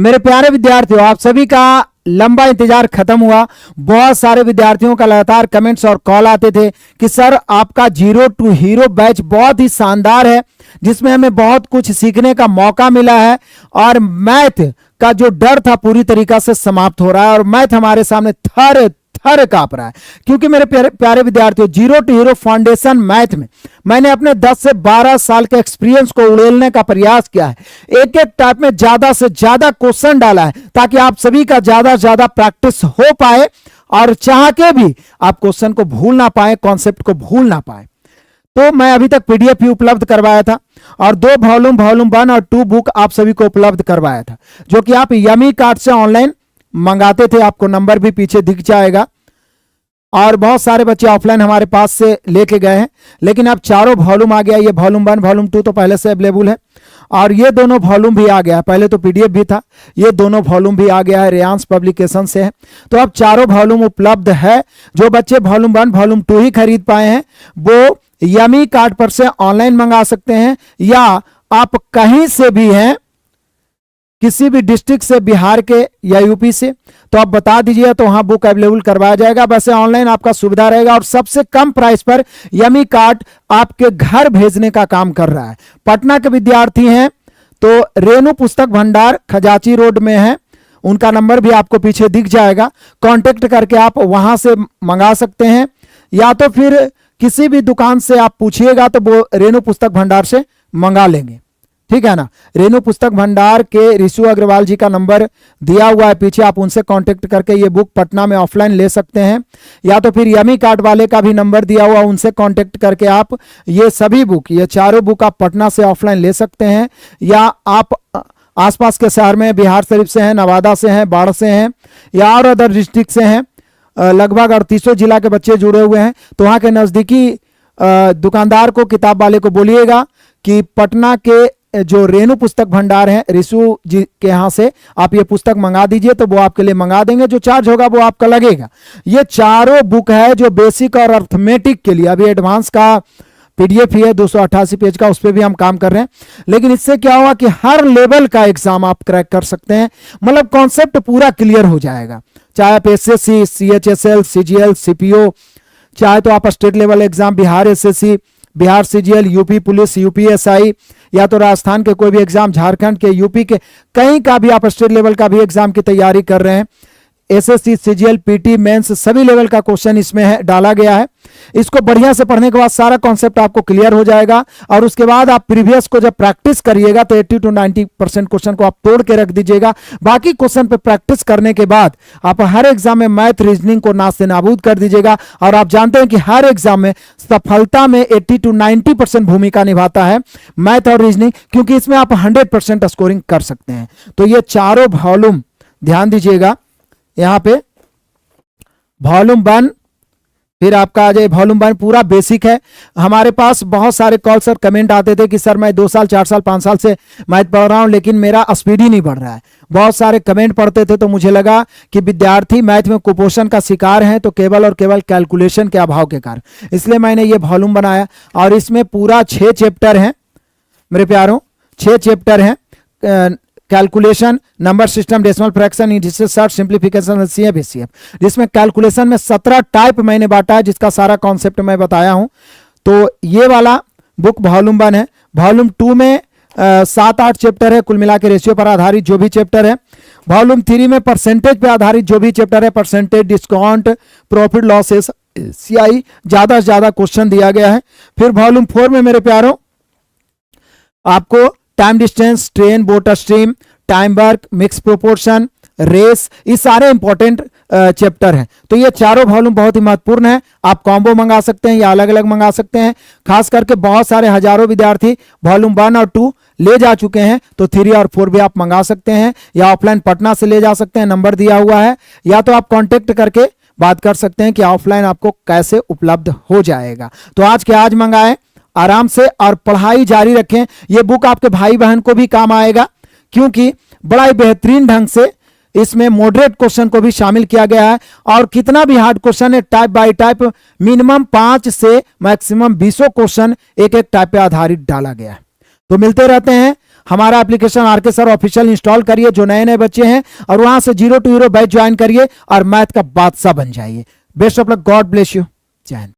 मेरे प्यारे विद्यार्थियों, आप सभी का लंबा इंतजार खत्म हुआ। बहुत सारे विद्यार्थियों का लगातार कमेंट्स और कॉल आते थे कि सर आपका जीरो टू हीरो बैच बहुत ही शानदार है, जिसमें हमें बहुत कुछ सीखने का मौका मिला है और मैथ का जो डर था पूरी तरीके से समाप्त हो रहा है और मैथ हमारे सामने थर थर कांप रहा है। क्योंकि मेरे प्यारे विद्यार्थियों, zero to hero foundation math में मैंने अपने 10 से 12 साल के एक्सपीरियंस को उड़ेलने का प्रयास किया है। एक एक टाइप में ज्यादा से ज्यादा क्वेश्चन डाला है ताकि आप सभी का ज्यादा से ज्यादा प्रैक्टिस हो पाए और चाह के भी आप क्वेश्चन को भूल ना पाए, कॉन्सेप्ट को भूल ना पाए। तो मैं अभी तक पीडीएफ भी उपलब्ध करवाया था और 2 वॉल्यूम 1 और 2 बुक आप सभी को उपलब्ध करवाया था, जो कि आप यमी कार्ड से ऑनलाइन मंगाते थे। आपको नंबर भी पीछे दिख जाएगा। और बहुत सारे बच्चे ऑफलाइन हमारे पास से लेके गए हैं, लेकिन अब चारों वॉल्यूम आ गया। ये वॉल्यूम 1 वॉल्यूम 2 तो पहले से अवेलेबल है और ये दोनों वॉल्यूम भी आ गया है। पहले तो पीडीएफ भी था, ये दोनों वॉल्यूम भी आ गया है, रेयांस पब्लिकेशन से है। तो अब चारों वॉल्यूम उपलब्ध है। जो बच्चे वॉल्यूम 1 वॉल्यूम 2 ही खरीद पाए हैं वो यमी कार्ड पर से ऑनलाइन मंगा सकते हैं, या आप कहीं से भी हैं, किसी भी डिस्ट्रिक्ट से, बिहार के या यूपी से, तो आप बता दीजिए तो वहां बुक अवेलेबल करवाया जाएगा। वैसे ऑनलाइन आपका सुविधा रहेगा और सबसे कम प्राइस पर यमी कार्ड आपके घर भेजने का काम कर रहा है। पटना के विद्यार्थी हैं तो रेणु पुस्तक भंडार खजाची रोड में है, उनका नंबर भी आपको पीछे दिख जाएगा। कांटेक्ट करके आप वहां से मंगा सकते हैं, या तो फिर किसी भी दुकान से आप पूछिएगा तो वो रेणु पुस्तक भंडार से मंगा लेंगे, ठीक है ना। रेणु पुस्तक भंडार के ऋषु अग्रवाल जी का नंबर दिया हुआ है पीछे, आप उनसे कांटेक्ट करके ये बुक पटना में ऑफलाइन ले सकते हैं, या तो फिर यमी कार्ड वाले का भी नंबर दिया हुआ, उनसे कांटेक्ट करके आप ये सभी बुक, ये चारों बुक आप पटना से ऑफलाइन ले सकते हैं। या आप आसपास के शहर में बिहार शरीफ से हैं, नवादा से हैं, बाढ़ से हैं या और अदर डिस्ट्रिक्ट से हैं, लगभग 38 जिला के बच्चे जुड़े हुए हैं, तो वहाँ के नज़दीकी दुकानदार को, किताब वाले को बोलिएगा कि पटना के जो रेणु पुस्तक भंडार है ऋषु जी के यहाँ से आप ये पुस्तक मंगा दीजिए, तो वो आपके लिए मंगा देंगे। जो चार्ज होगा वो आपका लगेगा। ये चारों बुक है जो बेसिक और अर्थमेटिक के लिए, अभी एडवांस का पीडीएफ ही है 288 पेज का, उस पर भी हम काम कर रहे हैं। लेकिन इससे क्या होगा कि हर लेवल का एग्जाम आप क्रैक कर सकते हैं, मतलब कॉन्सेप्ट पूरा क्लियर हो जाएगा। चाहे आप एसएससी, सीएचएसएल, सीजीएल, सीपीओ, चाहे तो आप state level exam Bihar SSC, Bihar CGL, UP police, UPSI, या तो राजस्थान के कोई भी एग्जाम, झारखंड के, यूपी के, कहीं का भी आप स्टेट लेवल का भी एग्जाम की तैयारी कर रहे हैं, एसएससी, सीजीएल, पीटी, मेंस, सभी लेवल का क्वेश्चन इसमें है, डाला गया है। इसको बढ़िया से पढ़ने के बाद सारा कॉन्सेप्ट आपको क्लियर हो जाएगा और उसके बाद आप प्रीवियस को जब प्रैक्टिस करिएगा तो 80 to 90% क्वेश्चन को आप तोड़ के रख दीजिएगा। बाकी क्वेश्चन पे प्रैक्टिस करने के बाद आप हर एग्जाम में मैथ, रीजनिंग को नास्ते नाबूद कर दीजिएगा। और आप जानते हैं कि हर एग्जाम में सफलता में 80 to 90% भूमिका निभाता है मैथ और रीजनिंग, क्योंकि इसमें आप 100% स्कोरिंग कर सकते हैं। तो ये चारों वॉल्यूम ध्यान दीजिएगा, यहाँ पे वॉल्यूम 1, फिर आपका आ जाए वॉल्यूम 1 पूरा बेसिक है। हमारे पास बहुत सारे कॉल्स और कमेंट आते थे कि सर मैं 2 साल 4 साल 5 साल से मैथ पढ़ रहा हूं लेकिन मेरा स्पीड ही नहीं बढ़ रहा है। बहुत सारे कमेंट पढ़ते थे, तो मुझे लगा कि विद्यार्थी मैथ में कुपोषण का शिकार हैं, तो केवल और केवल कैलकुलेशन के अभाव के कारण, इसलिए मैंने ये वॉल्यूम बनाया। और इसमें पूरा 6 चैप्टर हैं मेरे प्यारों, 6 चैप्टर हैं। Calculation, number system, decimal fraction, search, simplification, CF, HCF, जिसमें कैलकुलेशन में 17 टाइप मैंने बांटा है, जिसका सारा कॉन्सेप्ट मैं बताया हूं। तो ये वाला बुक वॉल्यूम 1 है। वॉल्यूम 2 में 7-8 चैप्टर है, कुल मिला के रेशियो पर आधारित जो भी चैप्टर है। वॉल्यूम 3 में परसेंटेज पे आधारित जो भी चैप्टर है, percentage, discount, profit losses, CI, ज्यादा से ज्यादा क्वेश्चन दिया गया है। फिर वॉल्यूम 4 में मेरे प्यारों आपको time distance, train, boat stream, time work, mix proportion, race, ये सारे इंपॉर्टेंट चैप्टर हैं। तो ये चारों वॉल्यूम बहुत ही महत्वपूर्ण है। आप कॉम्बो मंगा सकते हैं या अलग अलग मंगा सकते हैं। खास करके बहुत सारे हजारों विद्यार्थी वॉल्यूम 1 और 2 ले जा चुके हैं, तो 3 और 4 भी आप मंगा सकते हैं, या ऑफलाइन पटना से ले जा सकते हैं, नंबर दिया हुआ है, या तो आप कॉन्टेक्ट करके बात कर सकते हैं कि ऑफलाइन आपको कैसे उपलब्ध हो जाएगा। तो आज के आज मंगाएं आराम से और पढ़ाई जारी रखें। यह बुक आपके भाई बहन को भी काम आएगा, क्योंकि बड़ा ही बेहतरीन ढंग से इसमें मॉडरेट क्वेश्चन को भी शामिल किया गया है। और कितना भी हार्ड क्वेश्चन है, टाइप बाय टाइप, मिनिमम 5 से मैक्सिमम 20 क्वेश्चन एक एक टाइप पे आधारित डाला गया है। तो मिलते रहते हैं हमारा application RK sir official install करिए जो नए नए बच्चे हैं, और वहां से zero to hero batch join करिए और मैथ का बादशाह बन जाइए। Best of luck, God bless you, जय हिंद।